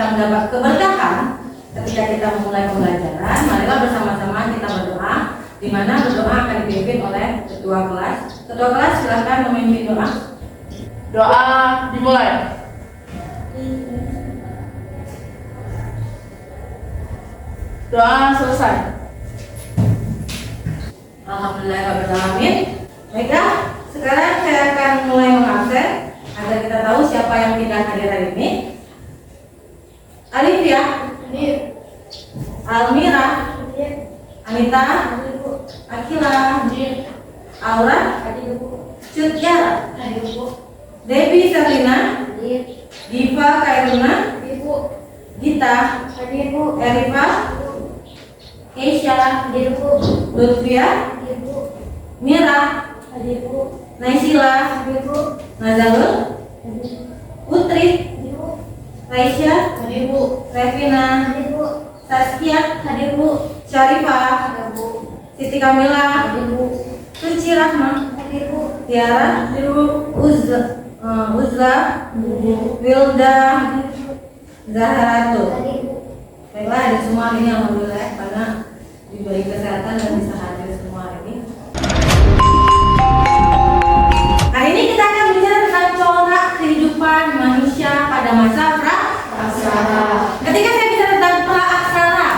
kita mendapat keberkahan ketika kita memulai pembelajaran, marilah bersama-sama kita berdoa, di mana berdoa akan dipimpin oleh ketua kelas. Ketua kelas silakan memimpin doa. Doa dimulai. Doa selesai. Alhamdulillahirrahmanirrahim. Baiklah, sekarang saya akan mulai mengabsen agar kita tahu siapa yang tidak hadir hari ini. Alifia, Almira, Anita, Akila, Aura, Cutiara, Debbie Sarlina, Diva Kairuna, Gita, Erifa, Keisha, Lutfia, Mira, Naisila, Nazalul, Putri, Raisya, Revina, Saskia, Syarifah, Siti Kamila, Suci Rahma, Tiara, Uzla, Wilda, Zaharatul. Baiklah, ada semua ini alhamdulillah karena diberi kesehatan dan bisa hadir semua hari ini. Hari ini kita akan bicara tentang corak kehidupan manusia pada masa pra-aksara. Ketika saya bicara tentang pra-aksara,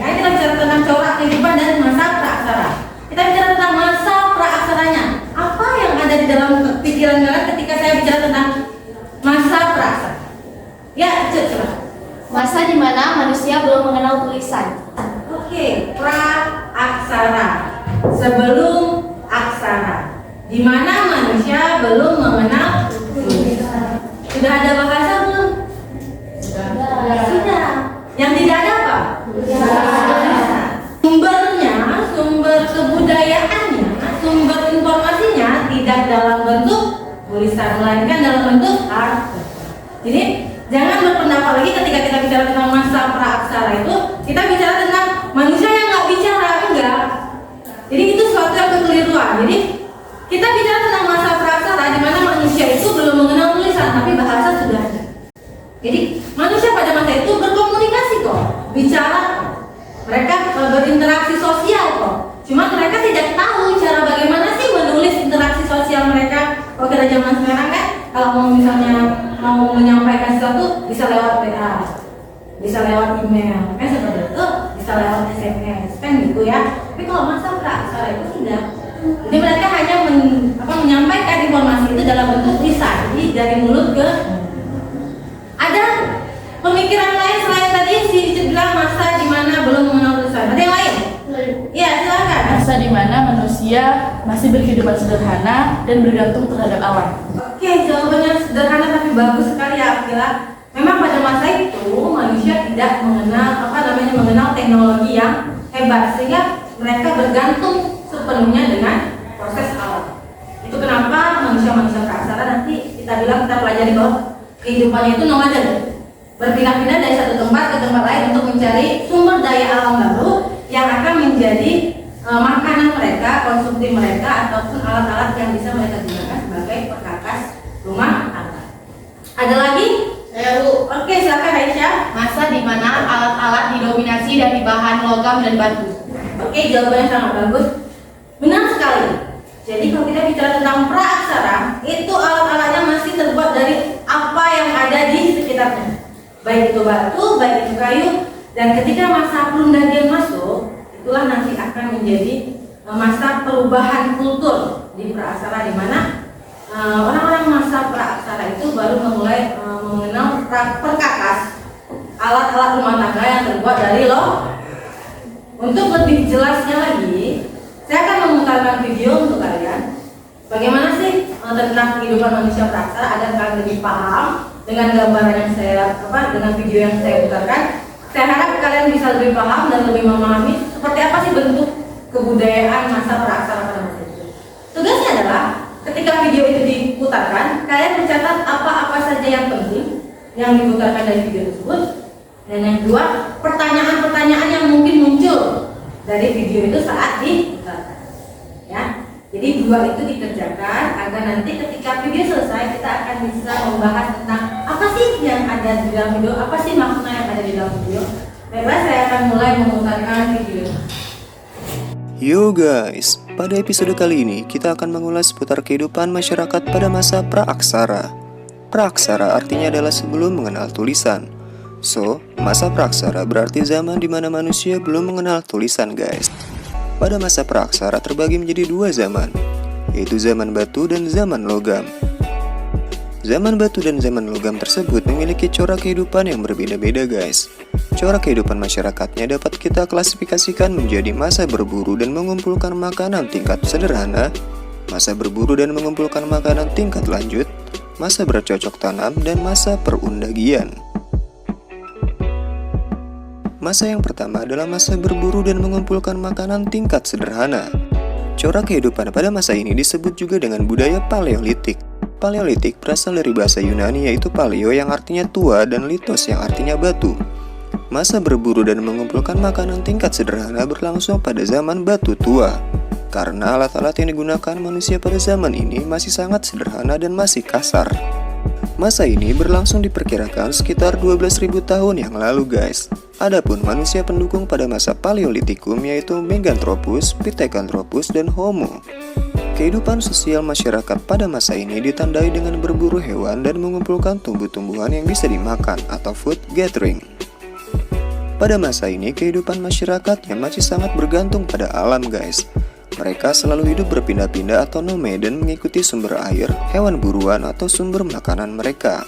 kita bicara tentang corak kehidupan dan masa pra-aksara. Kita bicara tentang masa pra-aksaranya. Apa yang ada di dalam pikiran kalian ketika saya bicara tentang masa pra-aksara? Ya, coba. Masa di mana manusia belum mengenal tulisan. Oke, pra-aksara, sebelum aksara, di mana manusia belum mengenal tulisan. Sudah ada bahasa belum? Sudah. Yang tidak ada apa? Sumbernya, sumber kebudayaannya, sumber informasinya tidak dalam bentuk tulisan, melainkan dalam bentuk arti. Jadi jangan berpendapat lagi ketika kita bicara tentang masa pra-aksara itu, kita bicara tentang manusia yang nggak bicara, enggak. Jadi itu suatu yang kekeliruan. Jadi kita bicara tentang masa pra-aksara di mana manusia itu belum mengenal tulisan, tapi bahasa sudah ada. Jadi manusia pada masa itu berkomunikasi kok, bicara, mereka berinteraksi sosial kok. Cuma mereka tidak tahu cara bagaimana sih menulis interaksi sosial mereka. Kalau kita zaman sekarang kan, kalau mau misalnya mau menyampaikan sesuatu bisa lewat WA, bisa lewat email, kan seperti itu, bisa lewat SMS, kan gitu ya. Tapi kalau masa pra-aksara itu tidak. Jadi mereka hanya menyampaikan informasi itu dalam bentuk lisan, jadi dari mulut ke. Ada pemikiran lain selain tadi si bilang masa di mana belum mengenal tulisan. Ada yang lain? Iya, silakan. Masa di mana manusia masih berkehidupan sederhana dan bergantung terhadap alam. Oke, jawabannya sederhana tapi bagus sekali ya, Akila. Memang pada masa itu manusia tidak mengenal teknologi yang hebat, sehingga mereka bergantung sepenuhnya dengan proses alam. Itu kenapa manusia-manusia praksara nanti kita pelajari bahwa kehidupannya itu nomaden, berpindah-pindah dari satu tempat ke tempat lain untuk mencari sumber daya alam baru yang akan menjadi makanan mereka, konsumsi mereka, ataupun alat-alat yang bisa mereka gunakan sebagai perkakas rumah tangga. Ada lagi? Oke, silakan Aisyah. Masa di mana alat-alat didominasi dari bahan logam dan batu. Oke, jawabannya sangat bagus. Benar sekali. Jadi kalau kita bicara tentang pra-aksara, itu alat-alatnya masih terbuat dari apa yang ada di sekitarnya. Baik itu batu, baik itu kayu. Dan ketika masa Perundingan masuk, itulah nanti akan menjadi masa perubahan kultur di pra-aksara, di mana orang-orang masa pra-aksara itu baru mulai mengenal perkakas, alat-alat rumah tangga yang terbuat dari logam. Untuk lebih jelasnya lagi, saya akan memutarkan video untuk kalian. Bagaimana sih tentang kehidupan manusia praksara agar kalian lebih paham dengan gambaran yang dengan video yang saya putarkan. Saya harap kalian bisa lebih paham dan lebih memahami seperti apa sih bentuk kebudayaan masa praksara pada masa itu. Tugasnya adalah ketika video itu diputarkan, kalian mencatat apa-apa saja yang penting yang diputarkan dari video tersebut. Dan yang kedua, pertanyaan-pertanyaan yang mungkin muncul dari video itu saat diputarkan. Ya, jadi dua itu dikerjakan agar nanti ketika video selesai kita akan bisa membahas tentang apa sih yang ada di dalam video? Apa sih maksudnya yang ada di dalam video? Baiklah, saya akan mulai memutarkan video. Yo guys, pada episode kali ini kita akan mengulas seputar kehidupan masyarakat pada masa praaksara. Praaksara artinya adalah sebelum mengenal tulisan. So, masa praaksara berarti zaman di mana manusia belum mengenal tulisan guys. Pada masa praaksara terbagi menjadi dua zaman, yaitu zaman batu dan zaman logam. Zaman batu dan zaman logam tersebut memiliki corak kehidupan yang berbeda-beda guys. Corak kehidupan masyarakatnya dapat kita klasifikasikan menjadi masa berburu dan mengumpulkan makanan tingkat sederhana, masa berburu dan mengumpulkan makanan tingkat lanjut, masa bercocok tanam, dan masa perundagian. Masa yang pertama adalah masa berburu dan mengumpulkan makanan tingkat sederhana. Corak kehidupan pada masa ini disebut juga dengan budaya Paleolitik. Paleolitik berasal dari bahasa Yunani yaitu paleo yang artinya tua dan litos yang artinya batu. Masa berburu dan mengumpulkan makanan tingkat sederhana berlangsung pada zaman batu tua. Karena alat-alat yang digunakan manusia pada zaman ini masih sangat sederhana dan masih kasar. Masa ini berlangsung diperkirakan sekitar 12.000 tahun yang lalu guys. Adapun manusia pendukung pada masa Paleolitikum yaitu Meganthropus, Pithecanthropus, dan Homo. Kehidupan sosial masyarakat pada masa ini ditandai dengan berburu hewan dan mengumpulkan tumbuh-tumbuhan yang bisa dimakan atau food gathering. Pada masa ini kehidupan masyarakatnya masih sangat bergantung pada alam guys. Mereka selalu hidup berpindah-pindah atau nomad dan mengikuti sumber air, hewan buruan, atau sumber makanan mereka.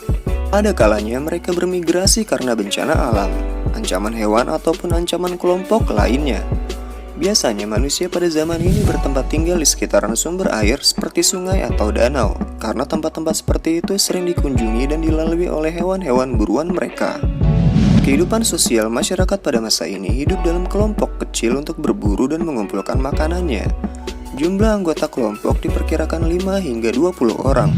Ada kalanya mereka bermigrasi karena bencana alam, ancaman hewan, ataupun ancaman kelompok lainnya. Biasanya manusia pada zaman ini bertempat tinggal di sekitaran sumber air seperti sungai atau danau, karena tempat-tempat seperti itu sering dikunjungi dan dilalui oleh hewan-hewan buruan mereka. Kehidupan sosial masyarakat pada masa ini hidup dalam kelompok kecil untuk berburu dan mengumpulkan makanannya. Jumlah anggota kelompok diperkirakan 5 hingga 20 orang.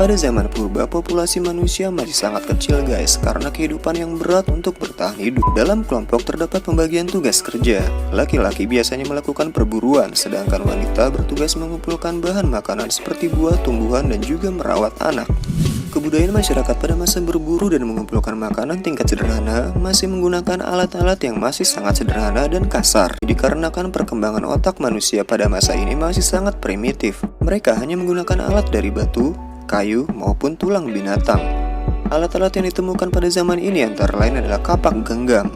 Pada zaman purba, populasi manusia masih sangat kecil guys, karena kehidupan yang berat untuk bertahan hidup. Dalam kelompok terdapat pembagian tugas kerja. Laki-laki biasanya melakukan perburuan, sedangkan wanita bertugas mengumpulkan bahan makanan seperti buah, tumbuhan, dan juga merawat anak. Kebudayaan masyarakat pada masa berburu dan mengumpulkan makanan tingkat sederhana masih menggunakan alat-alat yang masih sangat sederhana dan kasar. Dikarenakan perkembangan otak manusia pada masa ini masih sangat primitif, mereka hanya menggunakan alat dari batu, kayu, maupun tulang binatang. Alat-alat yang ditemukan pada zaman ini antara lain adalah kapak genggam.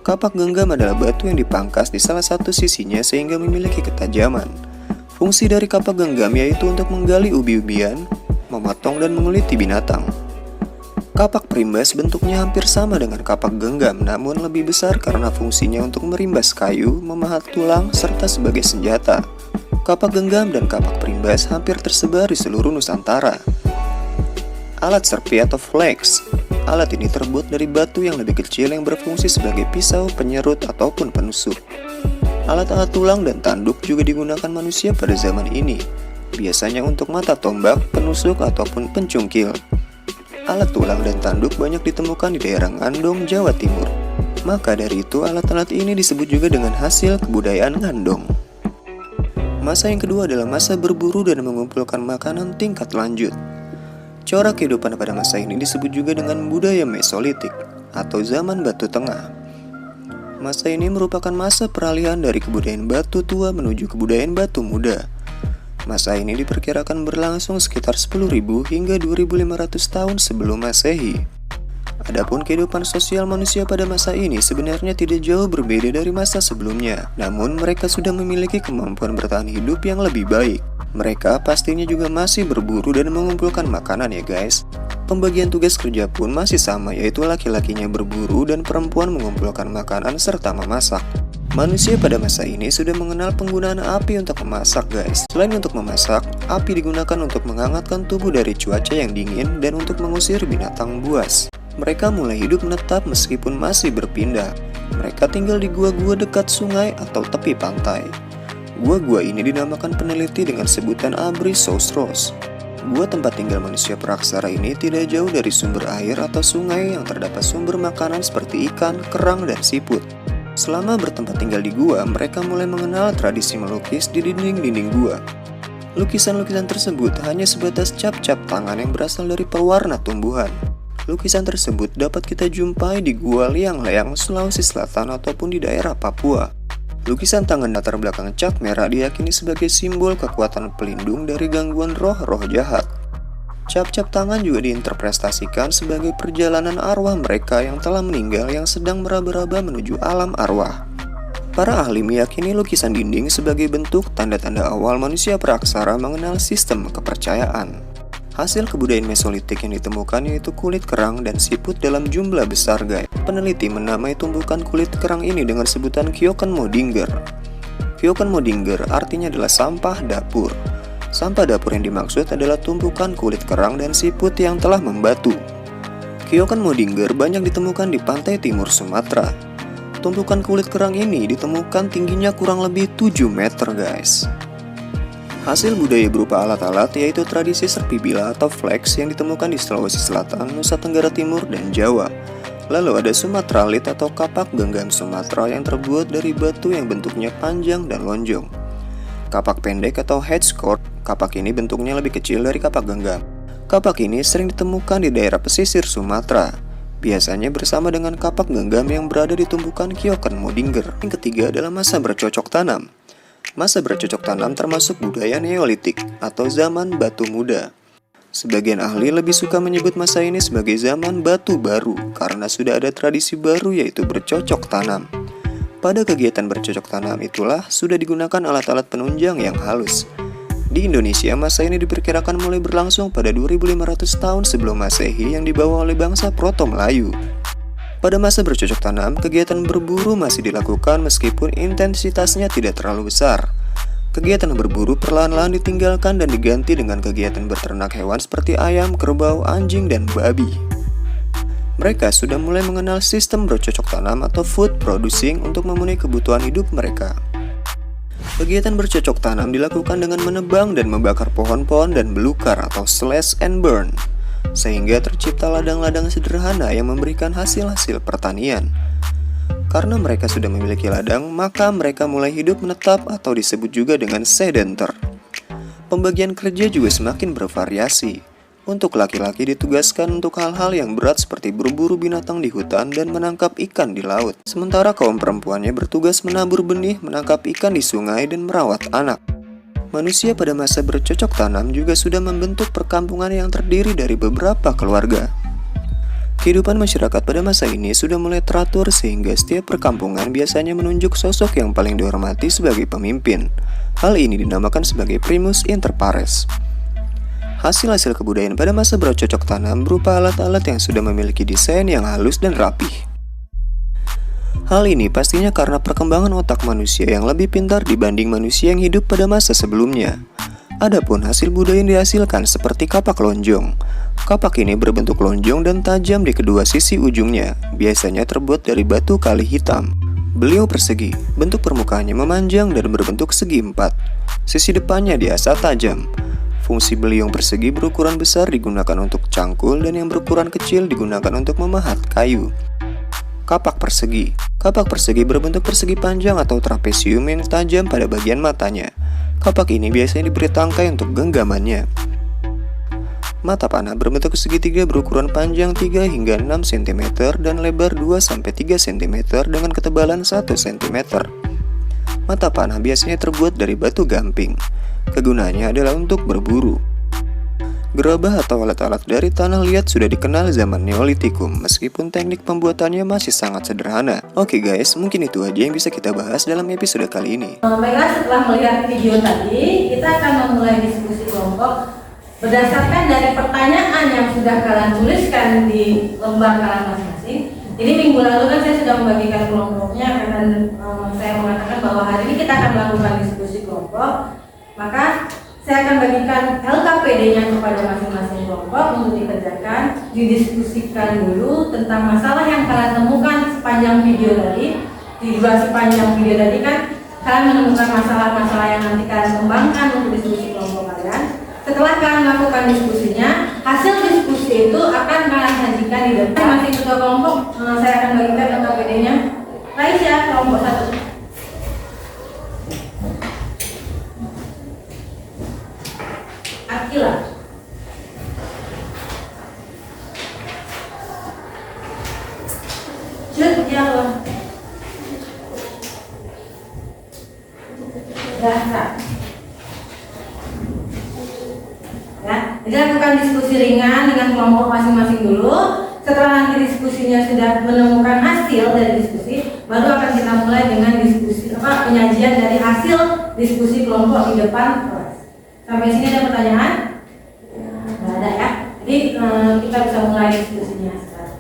Kapak genggam adalah batu yang dipangkas di salah satu sisinya sehingga memiliki ketajaman. Fungsi dari kapak genggam yaitu untuk menggali ubi-ubian, memotong dan menguliti binatang. Kapak perimbas bentuknya hampir sama dengan kapak genggam, namun lebih besar karena fungsinya untuk merimbas kayu, memahat tulang, serta sebagai senjata. Kapak genggam dan kapak perimbas hampir tersebar di seluruh Nusantara. Alat serpi atau flex. Alat ini terbuat dari batu yang lebih kecil yang berfungsi sebagai pisau, penyerut, ataupun penusuk. Alat-alat tulang dan tanduk juga digunakan manusia pada zaman ini, biasanya untuk mata tombak, penusuk, ataupun pencungkil. Alat tulang dan tanduk banyak ditemukan di daerah Ngandong, Jawa Timur. Maka dari itu alat-alat ini disebut juga dengan hasil kebudayaan Ngandong. Masa yang kedua adalah masa berburu dan mengumpulkan makanan tingkat lanjut. Corak kehidupan pada masa ini disebut juga dengan budaya Mesolitik atau zaman Batu Tengah. Masa ini merupakan masa peralihan dari kebudayaan batu tua menuju kebudayaan batu muda. Masa ini diperkirakan berlangsung sekitar 10.000 hingga 2.500 tahun sebelum Masehi. Adapun kehidupan sosial manusia pada masa ini sebenarnya tidak jauh berbeda dari masa sebelumnya. Namun mereka sudah memiliki kemampuan bertahan hidup yang lebih baik. Mereka pastinya juga masih berburu dan mengumpulkan makanan ya guys. Pembagian tugas kerja pun masih sama, yaitu laki-lakinya berburu dan perempuan mengumpulkan makanan serta memasak. Manusia pada masa ini sudah mengenal penggunaan api untuk memasak guys. Selain untuk memasak, api digunakan untuk menghangatkan tubuh dari cuaca yang dingin dan untuk mengusir binatang buas. Mereka mulai hidup menetap meskipun masih berpindah. Mereka tinggal di gua-gua dekat sungai atau tepi pantai. Gua-gua ini dinamakan peneliti dengan sebutan Abrissaustros. Gua tempat tinggal manusia praaksara ini tidak jauh dari sumber air atau sungai yang terdapat sumber makanan seperti ikan, kerang, dan siput. Selama bertempat tinggal di gua, mereka mulai mengenal tradisi melukis di dinding-dinding gua. Lukisan-lukisan tersebut hanya sebatas cap-cap tangan yang berasal dari pewarna tumbuhan. Lukisan tersebut dapat kita jumpai di Gua Liang-Leang, Sulawesi Selatan ataupun di daerah Papua. Lukisan tangan latar belakang cat merah diyakini sebagai simbol kekuatan pelindung dari gangguan roh-roh jahat. Cap-cap tangan juga diinterpretasikan sebagai perjalanan arwah mereka yang telah meninggal yang sedang meraba-raba menuju alam arwah. Para ahli meyakini lukisan dinding sebagai bentuk tanda-tanda awal manusia praaksara mengenal sistem kepercayaan. Hasil kebudayaan Mesolitik yang ditemukan yaitu kulit kerang dan siput dalam jumlah besar, guys. Peneliti menamai tumbukan kulit kerang ini dengan sebutan Kyokenmodinger. Kyokenmodinger artinya adalah sampah dapur. Sampah dapur yang dimaksud adalah tumpukan kulit kerang dan siput yang telah membatu. Kyokenmodinger banyak ditemukan di pantai timur Sumatera. Tumpukan kulit kerang ini ditemukan tingginya kurang lebih 7 meter, guys. Hasil budaya berupa alat-alat yaitu tradisi serpibila atau flex yang ditemukan di Sulawesi Selatan, Nusa Tenggara Timur, dan Jawa. Lalu ada Sumatralit atau kapak genggam Sumatera yang terbuat dari batu yang bentuknya panjang dan lonjong. Kapak pendek atau headscore, kapak ini bentuknya lebih kecil dari kapak genggam. Kapak ini sering ditemukan di daerah pesisir Sumatera, biasanya bersama dengan kapak genggam yang berada di tumpukan Kyokenmodinger. Yang ketiga adalah masa bercocok tanam. Masa bercocok tanam termasuk budaya Neolitik atau zaman batu muda. Sebagian ahli lebih suka menyebut masa ini sebagai zaman batu baru karena sudah ada tradisi baru yaitu bercocok tanam. Pada kegiatan bercocok tanam itulah sudah digunakan alat-alat penunjang yang halus. Di Indonesia, masa ini diperkirakan mulai berlangsung pada 2500 tahun sebelum Masehi yang dibawa oleh bangsa Proto-Melayu. Pada masa bercocok tanam, kegiatan berburu masih dilakukan meskipun intensitasnya tidak terlalu besar. Kegiatan berburu perlahan-lahan ditinggalkan dan diganti dengan kegiatan berternak hewan seperti ayam, kerbau, anjing, dan babi. Mereka sudah mulai mengenal sistem bercocok tanam atau food producing untuk memenuhi kebutuhan hidup mereka. Kegiatan bercocok tanam dilakukan dengan menebang dan membakar pohon-pohon dan belukar atau slash and burn, sehingga tercipta ladang-ladang sederhana yang memberikan hasil-hasil pertanian. Karena mereka sudah memiliki ladang, maka mereka mulai hidup menetap atau disebut juga dengan sedenter. Pembagian kerja juga semakin bervariasi. Untuk laki-laki ditugaskan untuk hal-hal yang berat seperti berburu binatang di hutan dan menangkap ikan di laut. Sementara kaum perempuannya bertugas menabur benih, menangkap ikan di sungai, dan merawat anak. Manusia pada masa bercocok tanam juga sudah membentuk perkampungan yang terdiri dari beberapa keluarga. Kehidupan masyarakat pada masa ini sudah mulai teratur sehingga setiap perkampungan biasanya menunjuk sosok yang paling dihormati sebagai pemimpin. Hal ini dinamakan sebagai primus inter pares. Hasil-hasil kebudayaan pada masa bercocok tanam berupa alat-alat yang sudah memiliki desain yang halus dan rapih. Hal ini pastinya karena perkembangan otak manusia yang lebih pintar dibanding manusia yang hidup pada masa sebelumnya. Adapun hasil budaya yang dihasilkan seperti kapak lonjong. Kapak ini berbentuk lonjong dan tajam di kedua sisi ujungnya, biasanya terbuat dari batu kali hitam. Beliau persegi, bentuk permukaannya memanjang dan berbentuk segi empat. Sisi depannya diasah tajam. Fungsi beliung persegi berukuran besar digunakan untuk cangkul dan yang berukuran kecil digunakan untuk memahat kayu. Kapak persegi. Kapak persegi berbentuk persegi panjang atau trapesium yang tajam pada bagian matanya. Kapak ini biasanya diberi tangkai untuk genggamannya. Mata panah berbentuk segitiga berukuran panjang 3 hingga 6 cm dan lebar 2-3 cm dengan ketebalan 1 cm. Mata panah biasanya terbuat dari batu gamping. Kegunaannya adalah untuk berburu. Gerabah atau alat-alat dari tanah liat sudah dikenal zaman Neolitikum, meskipun teknik pembuatannya masih sangat sederhana. Oke guys, mungkin itu aja yang bisa kita bahas dalam episode kali ini. Baiklah, setelah melihat video tadi, kita akan memulai diskusi kelompok berdasarkan dari pertanyaan yang sudah kalian tuliskan di lembar kalian masing-masing. Jadi minggu lalu kan saya sudah membagikan kelompoknya karena saya mengatakan bahwa hari ini kita akan melakukan diskusi kelompok. Maka saya akan bagikan LKPD-nya kepada masing-masing kelompok untuk dikerjakan, didiskusikan dulu tentang masalah yang kalian temukan sepanjang video tadi. Di durasi panjang video tadi kan kalian menemukan masalah-masalah yang nanti kalian kembangkan untuk diskusi kelompok kalian. Setelah kalian melakukan diskusinya, hasil diskusi itu akan kalian sajikan di depan masing ketua kelompok. Saya akan bagikan LKPD-nya. Raisya, kelompok 1. Cut, ya loh. Bahasa. Ya, jadi lakukan diskusi ringan dengan kelompok masing-masing dulu. Setelah nanti diskusinya sudah menemukan hasil dari diskusi, baru akan kita mulai dengan diskusi penyajian dari hasil diskusi kelompok di depan kelas. Sampai sini ada pertanyaan? Nggak ada ya. Jadi kita bisa mulai diskusinya sekarang.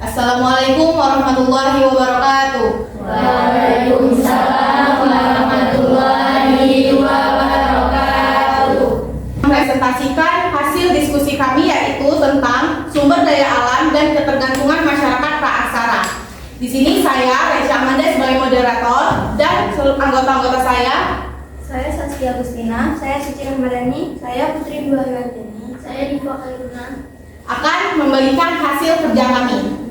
Assalamualaikum warahmatullahi wabarakatuh. Waalaikumsalam warahmatullahi wabarakatuh. Presentasikan hasil diskusi kami yaitu tentang sumber daya alam dan ketergantungan masyarakat praaksara. Di sini saya Resya Amanda sebagai moderator dan seluruh anggota-anggota saya. Saya Saskia Agustina, saya Suci Rahmadani, saya Putri Dua Hayatini, saya Diva Khairuna. Akan memberikan hasil kerja kami.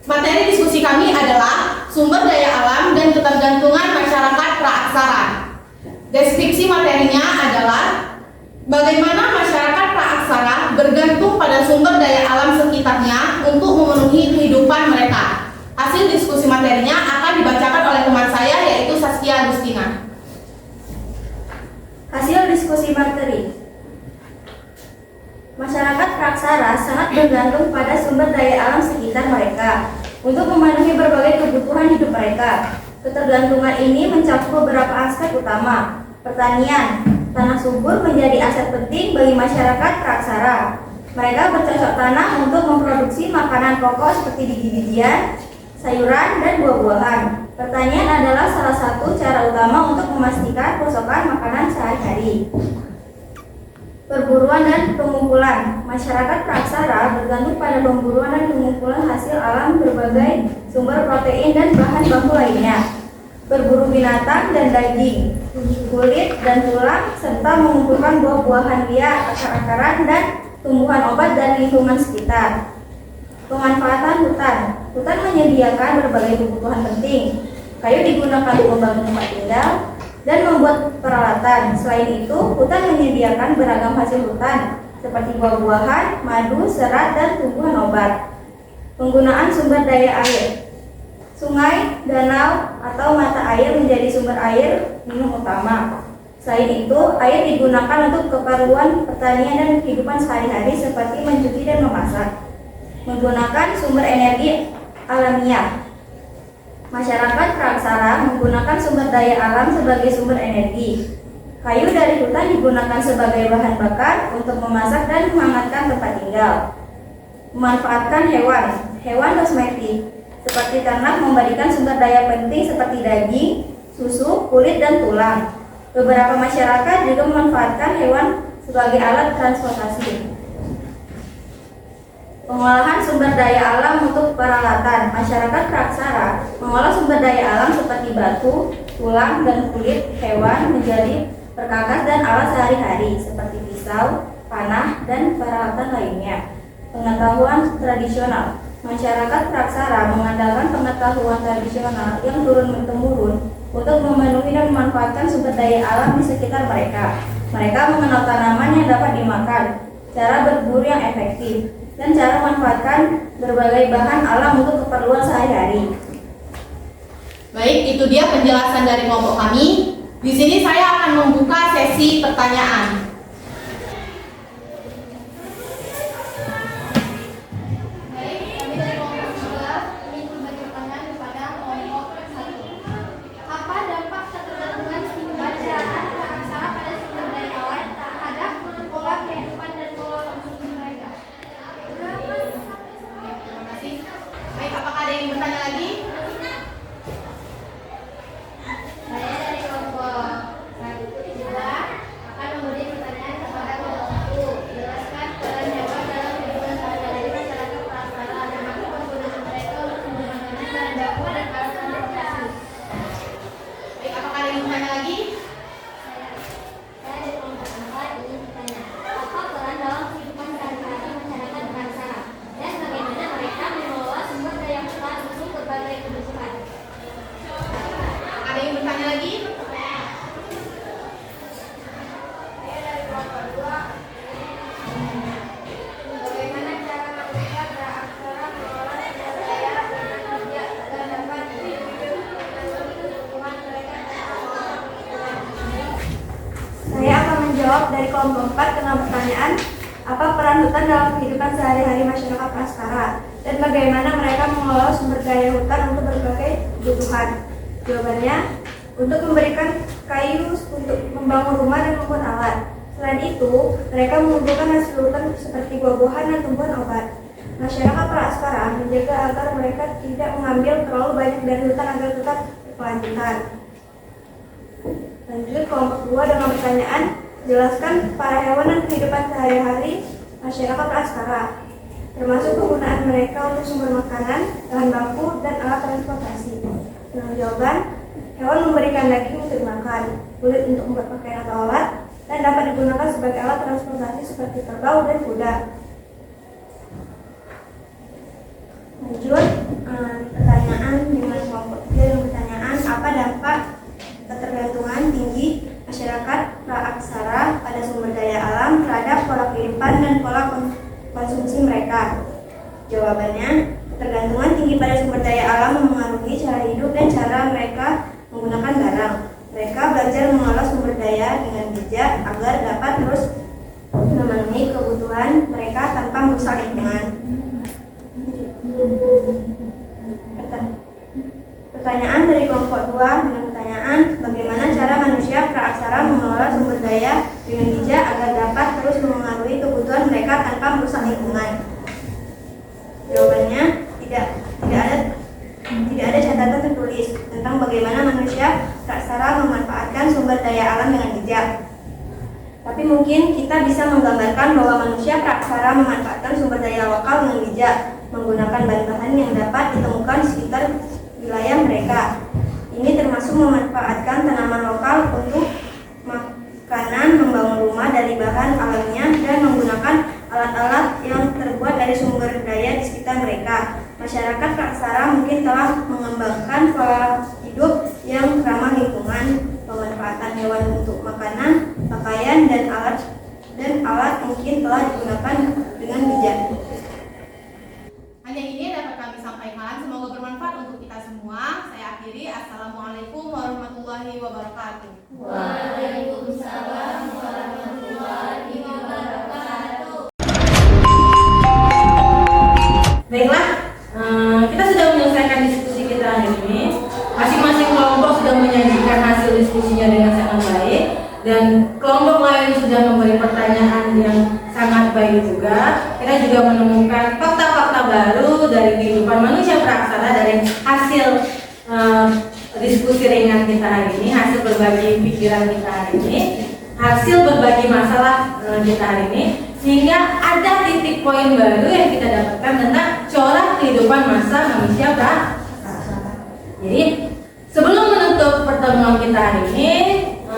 Materi diskusi kami adalah sumber daya alam dan ketergantungan masyarakat praaksara. Deskripsi materinya adalah bagaimana masyarakat praaksara bergantung pada sumber daya alam sekitarnya untuk memenuhi kehidupan mereka. Hasil diskusi materinya akan dibacakan oleh teman saya yaitu Saskia Agustina. Hasil diskusi materi. Masyarakat praaksara sangat bergantung pada sumber daya alam sekitar mereka untuk memenuhi berbagai kebutuhan hidup mereka. Ketergantungan ini mencakup beberapa aspek utama. Pertanian, tanah subur menjadi aset penting bagi masyarakat praaksara. Mereka bercocok tanam untuk memproduksi makanan pokok seperti biji-bijian, sayuran, dan buah-buahan. Pertanian adalah salah satu cara utama untuk memastikan pasokan makanan sehari-hari. Perburuan dan pengumpulan. Masyarakat praaksara bergantung pada pemburuan dan pengumpulan hasil alam berbagai sumber protein dan bahan baku lainnya. Berburu binatang dan daging, kulit dan tulang, serta mengumpulkan buah-buahan liar, akar-akaran, dan tumbuhan obat dari lingkungan sekitar. Pemanfaatan hutan. Hutan menyediakan berbagai kebutuhan penting. Kayu digunakan untuk membangun tempat tinggal dan membuat peralatan. Selain itu, hutan menyediakan beragam hasil hutan seperti buah-buahan, madu, serat, dan tumbuhan obat. Penggunaan sumber daya air. Sungai, danau, atau mata air menjadi sumber air minum utama. Selain itu, air digunakan untuk keperluan pertanian dan kehidupan sehari-hari seperti mencuci dan memasak. Menggunakan sumber energi alamiah. Masyarakat praaksara menggunakan sumber daya alam sebagai sumber energi. Kayu dari hutan digunakan sebagai bahan bakar untuk memasak dan menghangatkan tempat tinggal. Memanfaatkan hewan kosmetik seperti ternak memberikan sumber daya penting seperti daging, susu, kulit, dan tulang. Beberapa masyarakat juga memanfaatkan hewan sebagai alat transportasi. Pengolahan sumber daya alam untuk peralatan. Masyarakat praaksara mengolah sumber daya alam seperti batu, tulang, dan kulit hewan menjadi perkakas dan alat sehari-hari seperti pisau, panah, dan peralatan lainnya. Pengetahuan tradisional. Masyarakat praaksara mengandalkan pengetahuan tradisional yang turun-temurun untuk memenuhi dan memanfaatkan sumber daya alam di sekitar mereka. Mereka mengenal tanaman yang dapat dimakan, cara berburu yang efektif, dan cara memanfaatkan berbagai bahan alam untuk keperluan sehari-hari. Baik, itu dia penjelasan dari kelompok kami. Di sini saya akan membuka sesi pertanyaan. Baik, kami dari kelompok 2 ingin berbagi pertanyaan kepada kelompok 1. Apa dampak ketergantungan masyarakat praaksara pada sumber daya alam terhadap pola kehidupan dan pola konsumsi mereka? Terima kasih. Baik, apakah ada yang bertanya lagi? Saya dari kelompok 2 akan memberi dari kelompok 4 dengan pertanyaan, apa peran hutan dalam kehidupan sehari-hari masyarakat prasejarah dan bagaimana mereka mengelola sumber daya hutan untuk berbagai kebutuhan? Jawabannya, untuk memberikan kayu untuk membangun rumah dan membuat alat. Selain itu, mereka mengumpulkan hasil hutan seperti buah-buahan dan tumbuhan obat. Masyarakat prasejarah menjaga agar mereka tidak mengambil terlalu banyak dari hutan agar tetap berkelanjutan. Lanjut kelompok 2 dengan pertanyaan, jelaskan para hewan dan kehidupan sehari-hari masyarakat prasejarah, termasuk penggunaan mereka untuk sumber makanan, bahan baku, dan alat transportasi. Dengan jawaban, hewan memberikan daging untuk dimakan, kulit untuk membuat pakaian atau alat, dan dapat digunakan sebagai alat transportasi seperti kerbau dan kuda. Lanjut, pertanyaan dengan kelompok 3 dengan pertanyaan, apa dampak ketergantungan tinggi masyarakat praaksara pada sumber daya alam terhadap pola kehidupan dan pola konsumsi mereka? Jawabannya, ketergantungan tinggi pada sumber daya alam mempengaruhi cara hidup dan cara mereka menggunakan barang. Mereka belajar mengolah sumber daya dengan bijak agar dapat terus memenuhi kebutuhan mereka tanpa merusak lingkungan. Pertanyaan dari kelompok 2 dengan pertanyaan, bagaimana cara manusia praaksara mengelola sumber daya dengan bijak agar dapat terus memengaruhi kebutuhan mereka tanpa merusak lingkungan? Jawabannya, tidak ada catatan tertulis tentang bagaimana manusia praaksara memanfaatkan sumber daya alam dengan bijak. Tapi mungkin kita bisa menggambarkan bahwa manusia praaksara memanfaatkan sumber daya lokal dengan bijak, menggunakan bahan-bahan yang dapat ditemukan di sekitar wilayah mereka. Ini termasuk memanfaatkan tanaman lokal untuk makanan, membangun rumah dari bahan alamiah, dan menggunakan alat-alat yang terbuat dari sumber daya di sekitar mereka. Masyarakat praaksara mungkin telah mengembangkan pola hidup yang ramah lingkungan, pemanfaatan hewan untuk makanan, pakaian, dan alat mungkin telah digunakan dengan bijak. Hanya ini yang dapat kami sampaikan, semoga bermanfaat untuk kita semua. Saya akhiri, Assalamualaikum warahmatullahi wabarakatuh. Waalaikumsalam warahmatullahi wabarakatuh. Baiklah, kita sudah menyelesaikan diskusi kita hari ini. Masing-masing kelompok sudah menyajikan hasil diskusinya dengan sangat baik, dan kelompok lain sudah memberi pertanyaan yang sangat baik juga. Kita juga menemukan fakta-fakta baru dari kehidupan manusia praaksara dari hasil diskusi ringan kita hari ini, hasil berbagi pikiran kita hari ini, hasil berbagi masalah kita hari ini, sehingga ada titik poin baru yang kita dapatkan tentang corak kehidupan masa manusia praaksara. Jadi sebelum menutup pertemuan kita hari ini,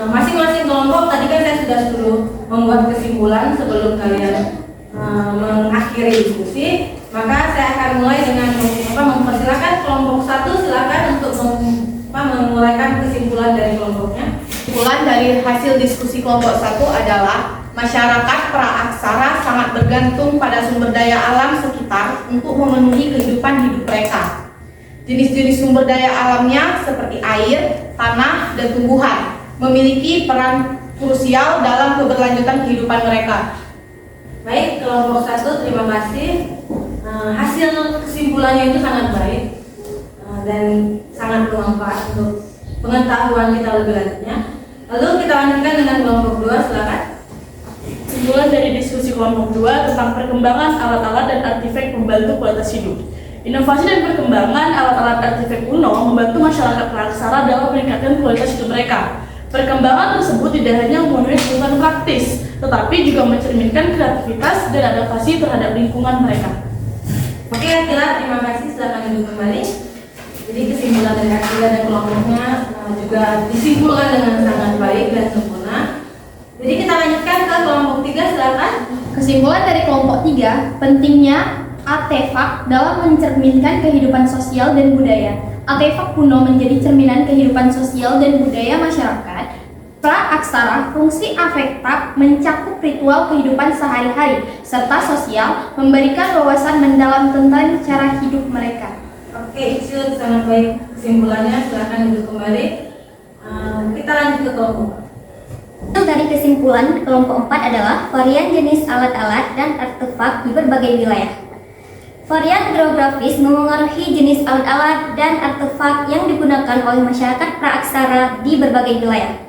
masing-masing kelompok tadi kan saya sudah suruh membuat kesimpulan sebelum kalian mengakhiri diskusi. Maka saya akan mulai dengan mempersilakan kelompok 1, silakan untuk memulaikan kesimpulan dari kelompoknya. Kesimpulan dari hasil diskusi kelompok 1 adalah masyarakat praaksara sangat bergantung pada sumber daya alam sekitar untuk memenuhi kehidupan hidup mereka. Jenis-jenis sumber daya alamnya seperti air, tanah, dan tumbuhan memiliki peran krusial dalam keberlanjutan kehidupan mereka. Baik, kelompok 1 terima kasih. Hasil kesimpulannya itu sangat baik dan sangat bermanfaat untuk pengetahuan kita lebih lanjutnya. Lalu kita lanjutkan dengan kelompok 2, silakan. Kesimpulan dari diskusi kelompok 2 tentang perkembangan alat-alat dan artefak pembantu kualitas hidup. Inovasi dan perkembangan alat-alat artefak kuno membantu masyarakat praaksara dalam meningkatkan kualitas hidup mereka. Perkembangan tersebut tidak hanya memenuhi kebutuhan praktis, tetapi juga mencerminkan kreativitas dan adaptasi terhadap lingkungan mereka. Oke, Akila, terima kasih. Silakan duduk kembali. Jadi kesimpulan dari Akila dan kelompoknya juga disimpulkan dengan sangat baik dan sempurna. Jadi kita lanjutkan ke kelompok 3, silakan. Kesimpulan dari kelompok 3, pentingnya artefak dalam mencerminkan kehidupan sosial dan budaya. Artefak kuno menjadi cerminan kehidupan sosial dan budaya masyarakat praaksara. Fungsi artefak mencakup ritual kehidupan sehari-hari serta sosial, memberikan wawasan mendalam tentang cara hidup mereka. Oke, itu sangat baik kesimpulannya. Silakan duduk kembali. Kita lanjut ke kelompok. Dari kesimpulan kelompok 4 adalah varian jenis alat-alat dan artefak di berbagai wilayah. Varian geografis memengaruhi jenis alat-alat dan artefak yang digunakan oleh masyarakat praaksara di berbagai wilayah.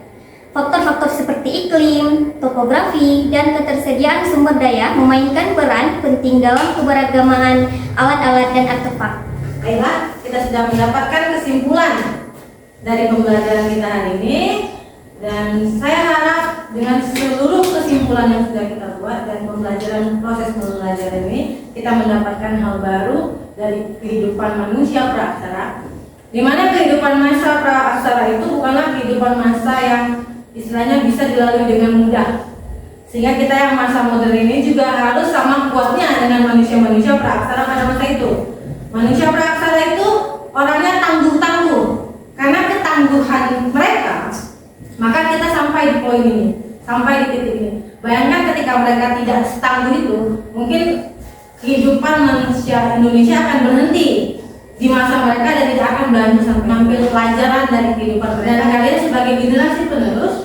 Faktor-faktor seperti iklim, topografi, dan ketersediaan sumber daya memainkan peran penting dalam keberagaman alat-alat dan artefak. Baiklah, kita sudah mendapatkan kesimpulan dari pembelajaran kita hari ini. Dan saya harap dengan seluruh kesimpulan yang sudah kita buat dan proses pembelajaran ini, kita mendapatkan hal baru dari kehidupan manusia praaksara. Di mana kehidupan masa praaksara itu bukanlah kehidupan masa yang istilahnya bisa dilalui dengan mudah. Sehingga kita yang masa modern ini juga harus sama kuatnya dengan manusia-manusia praaksara pada masa itu. Manusia praaksara itu orangnya tangguh-tangguh. Karena ketangguhan mereka, maka kita sampai di poin ini, sampai di titik ini. Bayangkan ketika mereka tidak setangguh itu, mungkin kehidupan manusia Indonesia akan berhenti di masa mereka dan tidak akan berlanjut sampai mengambil pelajaran dari kehidupan mereka. Dan kalian sebagai generasi penerus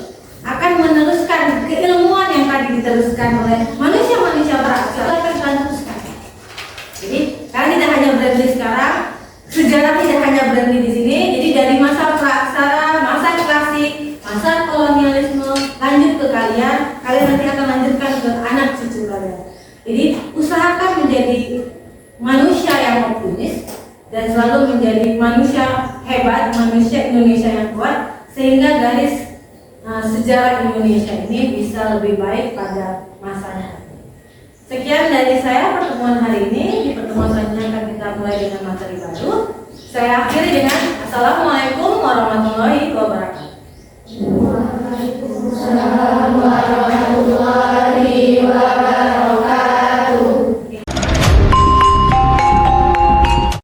akan meneruskan keilmuan yang tadi diteruskan oleh manusia-manusia praaksara, akan melanjutkan. Jadi kalian tidak hanya berhenti sekarang, sejarah tidak hanya berhenti di sini. Jadi dari masa praaksara, masa klasik, masa kolonialisme, lanjut ke kalian nanti akan lanjutkan ke anak cucu kalian. Jadi usahakan menjadi manusia yang optimis dan selalu menjadi manusia hebat, manusia Indonesia yang kuat, sehingga garis sejarah Indonesia ini bisa lebih baik pada masanya. Sekian dari saya pertemuan hari ini. Di pertemuan selanjutnya akan kita mulai dengan materi baru. Saya akhiri dengan Assalamualaikum warahmatullahi wabarakatuh.